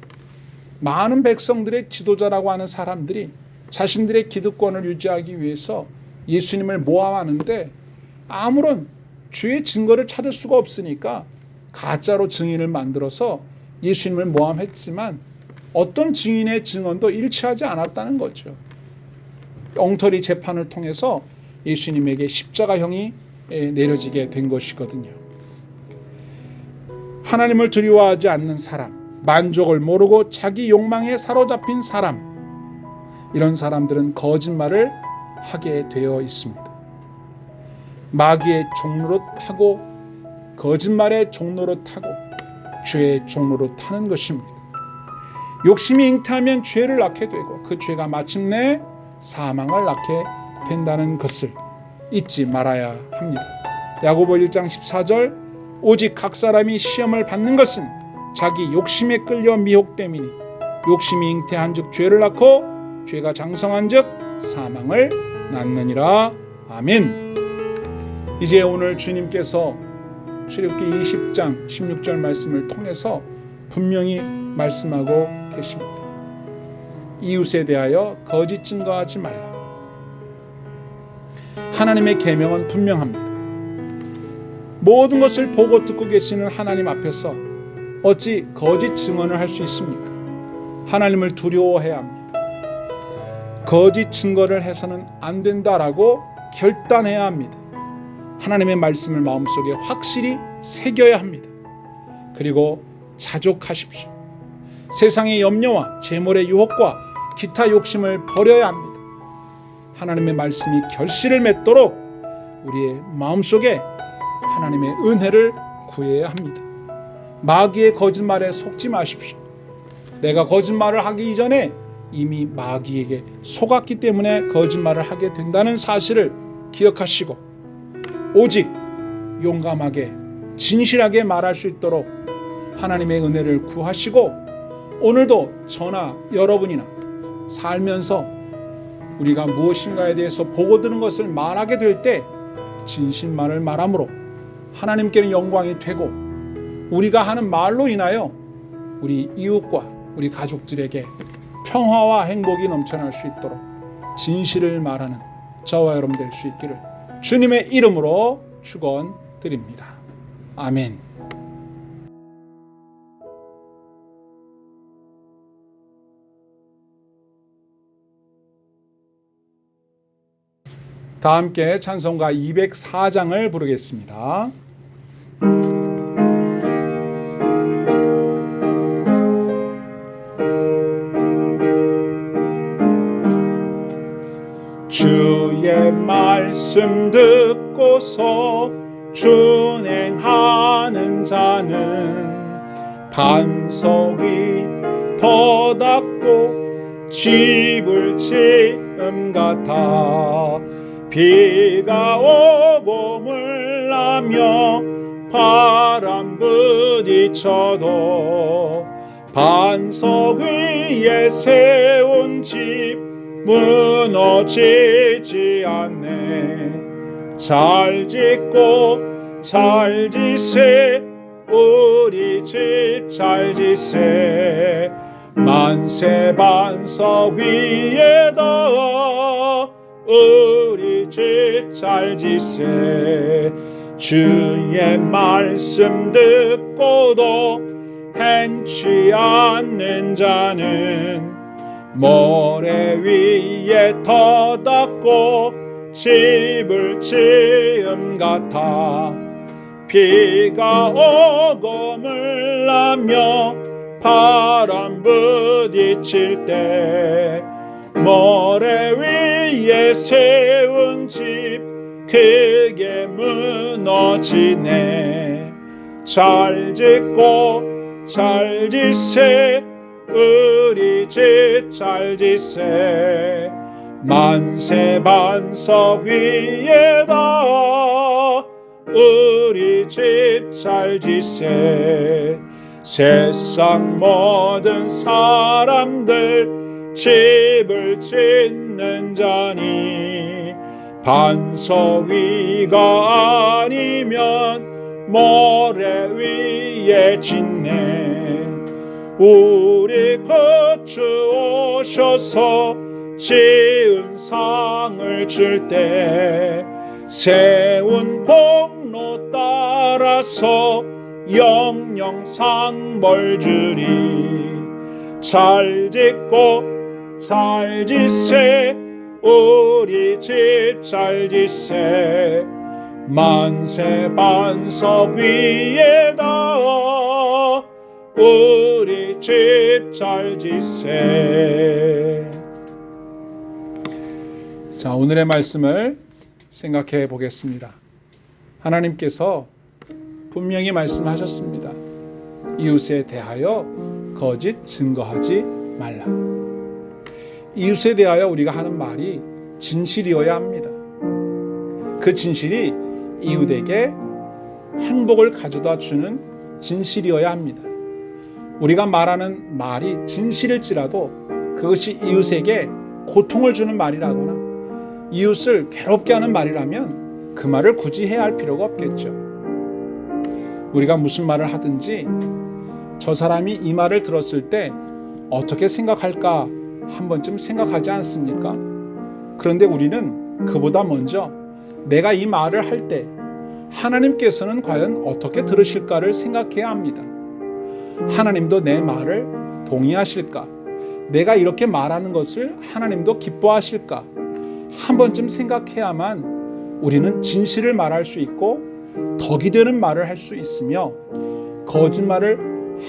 많은 백성들의 지도자라고 하는 사람들이 자신들의 기득권을 유지하기 위해서 예수님을 모함하는데 아무런 죄의 증거를 찾을 수가 없으니까 가짜로 증인을 만들어서 예수님을 모함했지만 어떤 증인의 증언도 일치하지 않았다는 거죠. 엉터리 재판을 통해서 예수님에게 십자가형이 내려지게 된 것이거든요. 하나님을 두려워하지 않는 사람, 만족을 모르고 자기 욕망에 사로잡힌 사람, 이런 사람들은 거짓말을 하게 되어 있습니다. 마귀의 종로로 타고 거짓말의 종로로 타고 죄의 종로로 타는 것입니다. 욕심이 잉태하면 죄를 낳게 되고 그 죄가 마침내 사망을 낳게 된다는 것을 잊지 말아야 합니다. 야고보 1장 14절 오직 각 사람이 시험을 받는 것은 자기 욕심에 끌려 미혹됨이니 욕심이 잉태한즉 죄를 낳고 죄가 장성한즉 사망을 낳느니라. 아멘. 이제 오늘 주님께서 출애굽기 20장 16절 말씀을 통해서 분명히 말씀하고 계십니다. 이웃에 대하여 거짓 증거하지 말라. 하나님의 계명은 분명합니다. 모든 것을 보고 듣고 계시는 하나님 앞에서 어찌 거짓 증언을 할 수 있습니까? 하나님을 두려워해야 합니다. 거짓 증거를 해서는 안 된다라고 결단해야 합니다. 하나님의 말씀을 마음속에 확실히 새겨야 합니다. 그리고 자족하십시오. 세상의 염려와 재물의 유혹과 기타 욕심을 버려야 합니다. 하나님의 말씀이 결실을 맺도록 우리의 마음속에 하나님의 은혜를 구해야 합니다. 마귀의 거짓말에 속지 마십시오. 내가 거짓말을 하기 이전에 이미 마귀에게 속았기 때문에 거짓말을 하게 된다는 사실을 기억하시고 오직 용감하게 진실하게 말할 수 있도록 하나님의 은혜를 구하시고 오늘도 저나 여러분이나 살면서 우리가 무엇인가에 대해서 보고 드는 것을 말하게 될 때 진실만을 말함으로 하나님께는 영광이 되고 우리가 하는 말로 인하여 우리 이웃과 우리 가족들에게 평화와 행복이 넘쳐날 수 있도록 진실을 말하는 저와 여러분 될 수 있기를 주님의 이름으로 축원드립니다. 아멘. 다 함께 찬송가 204장을 부르겠습니다. 주의 말씀 듣고서 준행하는 자는 반석 위 터닫고 집을 지음 같아 비가 오고 물나며 바람 부딪혀도 반석 위에 세운 집 무너지지 않네. 잘 짓고 잘 지세 우리 집 잘 지세 만세 반석 위에다 우리 집 잘 지세 주의 말씀 듣고도 행치 않는 자는 모래 위에 터닫고 집을 지음 같아 비가 오고 물나며 바람 부딪힐 때 모래 위에 세운 집 크게 무너지네. 잘 짓고 잘 지세 우리 집 잘 지세 만세 반석 위에다 우리 집 잘 지세 세상 모든 사람들 집을 짓는 자니 반석 위가 아니면 모래 위에 짓네. 우리 거주 오셔서 지은 상을 줄 때 세운 공로 따라서 영영 상벌 주리. 잘 짓고 잘 지세 우리 집 잘 지세 만세 반석 위에다 우리 집 잘 지세. 자, 오늘의 말씀을 생각해 보겠습니다. 하나님께서 분명히 말씀하셨습니다. 이웃에 대하여 거짓 증거하지 말라. 이웃에 대하여 우리가 하는 말이 진실이어야 합니다. 그 진실이 이웃에게 행복을 가져다 주는 진실이어야 합니다. 우리가 말하는 말이 진실일지라도 그것이 이웃에게 고통을 주는 말이라거나 이웃을 괴롭게 하는 말이라면 그 말을 굳이 해야 할 필요가 없겠죠. 우리가 무슨 말을 하든지 저 사람이 이 말을 들었을 때 어떻게 생각할까 한 번쯤 생각하지 않습니까? 그런데 우리는 그보다 먼저 내가 이 말을 할 때 하나님께서는 과연 어떻게 들으실까를 생각해야 합니다. 하나님도 내 말을 동의하실까? 내가 이렇게 말하는 것을 하나님도 기뻐하실까? 한 번쯤 생각해야만 우리는 진실을 말할 수 있고 덕이 되는 말을 할 수 있으며 거짓말을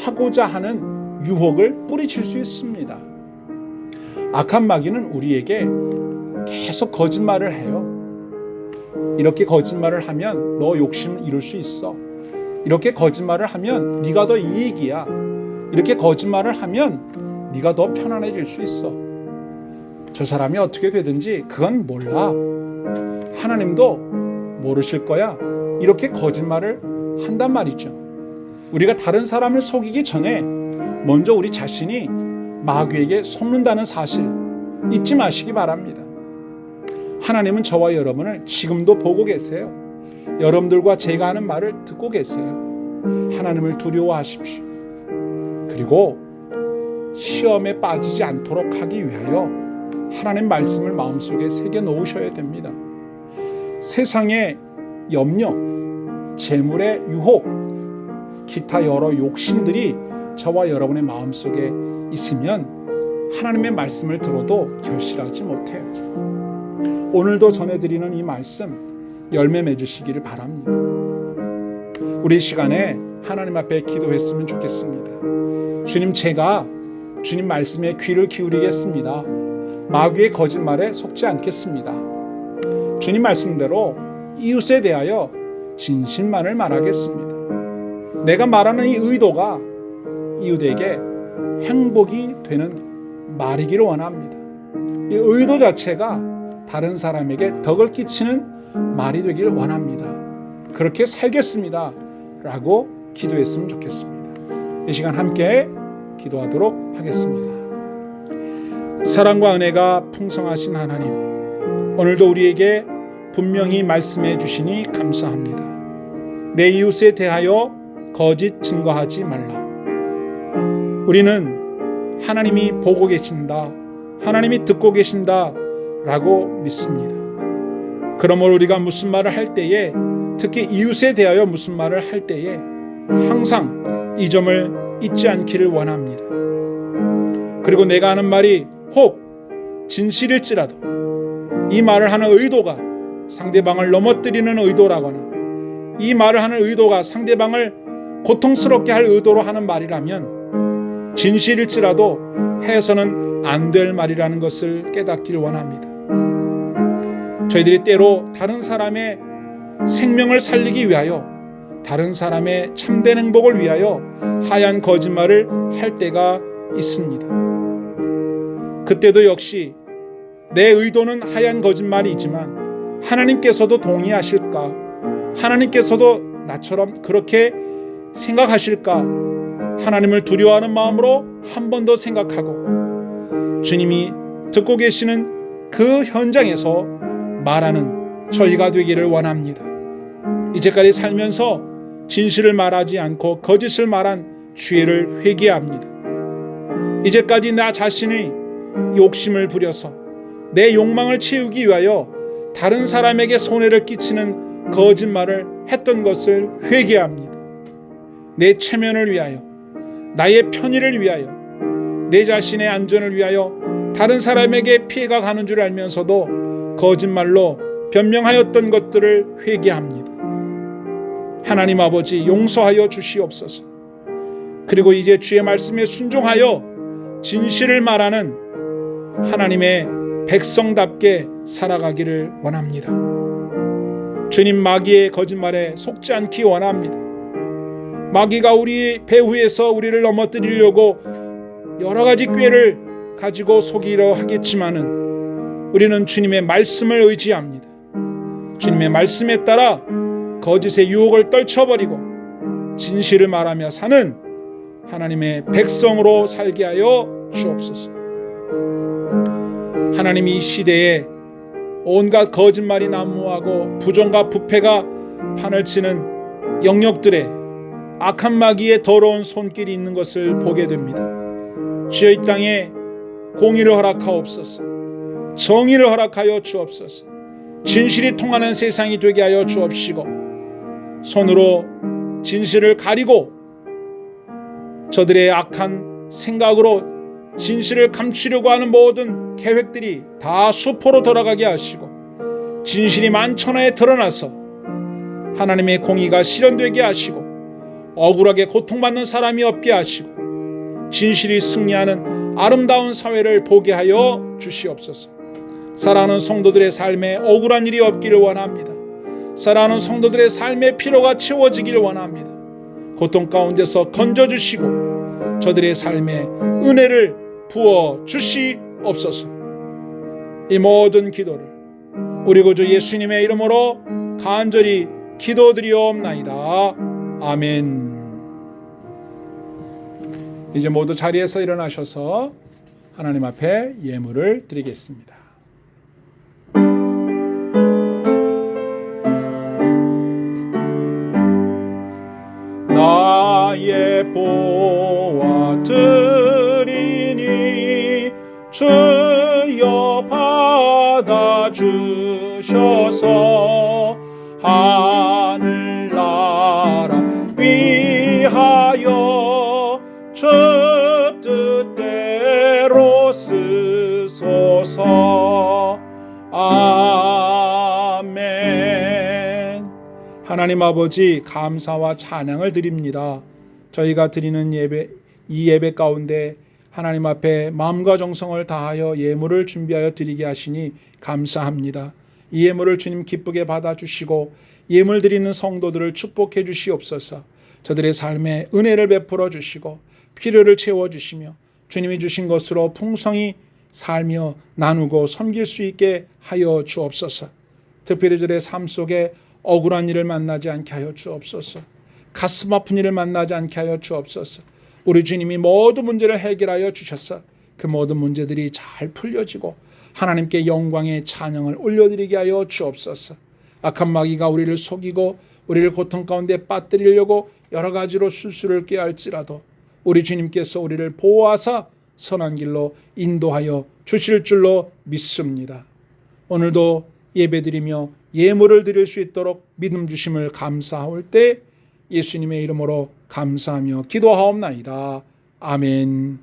하고자 하는 유혹을 뿌리칠 수 있습니다. 악한 마귀는 우리에게 계속 거짓말을 해요. 이렇게 거짓말을 하면 너 욕심 이룰 수 있어. 이렇게 거짓말을 하면 네가 더 이익이야. 이렇게 거짓말을 하면 네가 더 편안해질 수 있어. 저 사람이 어떻게 되든지 그건 몰라. 하나님도 모르실 거야. 이렇게 거짓말을 한단 말이죠. 우리가 다른 사람을 속이기 전에 먼저 우리 자신이 마귀에게 속는다는 사실 잊지 마시기 바랍니다. 하나님은 저와 여러분을 지금도 보고 계세요. 여러분들과 제가 하는 말을 듣고 계세요. 하나님을 두려워하십시오. 그리고 시험에 빠지지 않도록 하기 위하여 하나님 말씀을 마음속에 새겨 놓으셔야 됩니다. 세상의 염려, 재물의 유혹, 기타 여러 욕심들이 저와 여러분의 마음속에 있으면 하나님의 말씀을 들어도 결실하지 못해요. 오늘도 전해드리는 이 말씀 열매 맺으시기를 바랍니다. 우리 시간에 하나님 앞에 기도했으면 좋겠습니다. 주님, 제가 주님 말씀에 귀를 기울이겠습니다. 마귀의 거짓말에 속지 않겠습니다. 주님 말씀대로 이웃에 대하여 진실만을 말하겠습니다. 내가 말하는 이 의도가 이웃에게 행복이 되는 말이기를 원합니다. 이 의도 자체가 다른 사람에게 덕을 끼치는 말이 되기를 원합니다. 그렇게 살겠습니다 라고 기도했으면 좋겠습니다. 이 시간 함께 기도하도록 하겠습니다. 사랑과 은혜가 풍성하신 하나님, 오늘도 우리에게 분명히 말씀해 주시니 감사합니다. 내 이웃에 대하여 거짓 증거하지 말라. 우리는 하나님이 보고 계신다, 하나님이 듣고 계신다 라고 믿습니다. 그러므로 우리가 무슨 말을 할 때에, 특히 이웃에 대하여 무슨 말을 할 때에 항상 이 점을 잊지 않기를 원합니다. 그리고 내가 하는 말이 혹 진실일지라도 이 말을 하는 의도가 상대방을 넘어뜨리는 의도라거나 이 말을 하는 의도가 상대방을 고통스럽게 할 의도로 하는 말이라면 진실일지라도 해서는 안 될 말이라는 것을 깨닫기를 원합니다. 저희들이 때로 다른 사람의 생명을 살리기 위하여, 다른 사람의 참된 행복을 위하여 하얀 거짓말을 할 때가 있습니다. 그때도 역시 내 의도는 하얀 거짓말이지만 하나님께서도 동의하실까? 하나님께서도 나처럼 그렇게 생각하실까? 하나님을 두려워하는 마음으로 한 번 더 생각하고 주님이 듣고 계시는 그 현장에서 말하는 저희가 되기를 원합니다. 이제까지 살면서 진실을 말하지 않고 거짓을 말한 죄를 회개합니다. 이제까지 나 자신이 욕심을 부려서 내 욕망을 채우기 위하여 다른 사람에게 손해를 끼치는 거짓말을 했던 것을 회개합니다. 내 체면을 위하여, 나의 편의를 위하여, 내 자신의 안전을 위하여 다른 사람에게 피해가 가는 줄 알면서도 거짓말로 변명하였던 것들을 회개합니다. 하나님 아버지, 용서하여 주시옵소서. 그리고 이제 주의 말씀에 순종하여 진실을 말하는 하나님의 백성답게 살아가기를 원합니다. 주님, 마귀의 거짓말에 속지 않기 원합니다. 마귀가 우리 배후에서 우리를 넘어뜨리려고 여러 가지 꾀를 가지고 속이려 하겠지만은 우리는 주님의 말씀을 의지합니다. 주님의 말씀에 따라 거짓의 유혹을 떨쳐버리고 진실을 말하며 사는 하나님의 백성으로 살게 하여 주옵소서. 하나님이 이 시대에 온갖 거짓말이 난무하고 부정과 부패가 판을 치는 영역들에 악한 마귀의 더러운 손길이 있는 것을 보게 됩니다. 주여, 이 땅에 공의를 허락하옵소서. 정의를 허락하여 주옵소서. 진실이 통하는 세상이 되게 하여 주옵시고, 손으로 진실을 가리고 저들의 악한 생각으로 진실을 감추려고 하는 모든 계획들이 다 수포로 돌아가게 하시고, 진실이 만천하에 드러나서 하나님의 공의가 실현되게 하시고, 억울하게 고통받는 사람이 없게 하시고, 진실이 승리하는 아름다운 사회를 보게 하여 주시옵소서. 사랑하는 성도들의 삶에 억울한 일이 없기를 원합니다. 사랑하는 성도들의 삶의 피로가 채워지기를 원합니다. 고통 가운데서 건져주시고 저들의 삶에 은혜를 부어 주시옵소서. 이 모든 기도를 우리 구주 예수님의 이름으로 간절히 기도드리옵나이다. 아멘. 이제 모두 자리에서 일어나셔서 하나님 앞에 예물을 드리겠습니다. 나의 보화 드리니 주여 받아주셔서 하늘나라 위하여 주 뜻대로 쓰소서. 아멘. 하나님 아버지, 감사와 찬양을 드립니다. 저희가 드리는 예배, 이 예배 가운데 하나님 앞에 마음과 정성을 다하여 예물을 준비하여 드리게 하시니 감사합니다. 이 예물을 주님 기쁘게 받아주시고 예물 드리는 성도들을 축복해 주시옵소서. 저들의 삶에 은혜를 베풀어 주시고 필요를 채워주시며 주님이 주신 것으로 풍성히 살며 나누고 섬길 수 있게 하여 주옵소서. 특별히 저들의 삶 속에 억울한 일을 만나지 않게 하여 주옵소서. 가슴 아픈 일을 만나지 않게 하여 주옵소서. 우리 주님이 모든 문제를 해결하여 주셔서 그 모든 문제들이 잘 풀려지고 하나님께 영광의 찬양을 올려드리게 하여 주옵소서. 악한 마귀가 우리를 속이고 우리를 고통 가운데 빠뜨리려고 여러 가지로 술수를 꾀할지라도 우리 주님께서 우리를 보호하사 선한 길로 인도하여 주실 줄로 믿습니다. 오늘도 예배드리며 예물을 드릴 수 있도록 믿음 주심을 감사할 때 예수님의 이름으로 감사하며 기도하옵나이다. 아멘.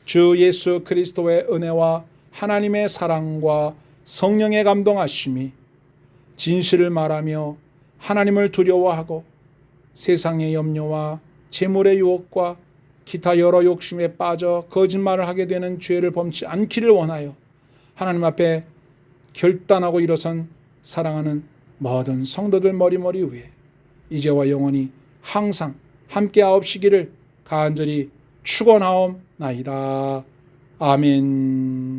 주 예수 그리스도의 은혜와 하나님의 사랑과 성령의 감동하심이 진실을 말하며 하나님을 두려워하고 세상의 염려와 재물의 유혹과 기타 여러 욕심에 빠져 거짓말을 하게 되는 죄를 범치 않기를 원하여 하나님 앞에 결단하고 일어선 사랑하는 모든 성도들 머리머리 위에 이제와 영원히 항상 함께하옵시기를 간절히 축원하옵나이다. 아멘.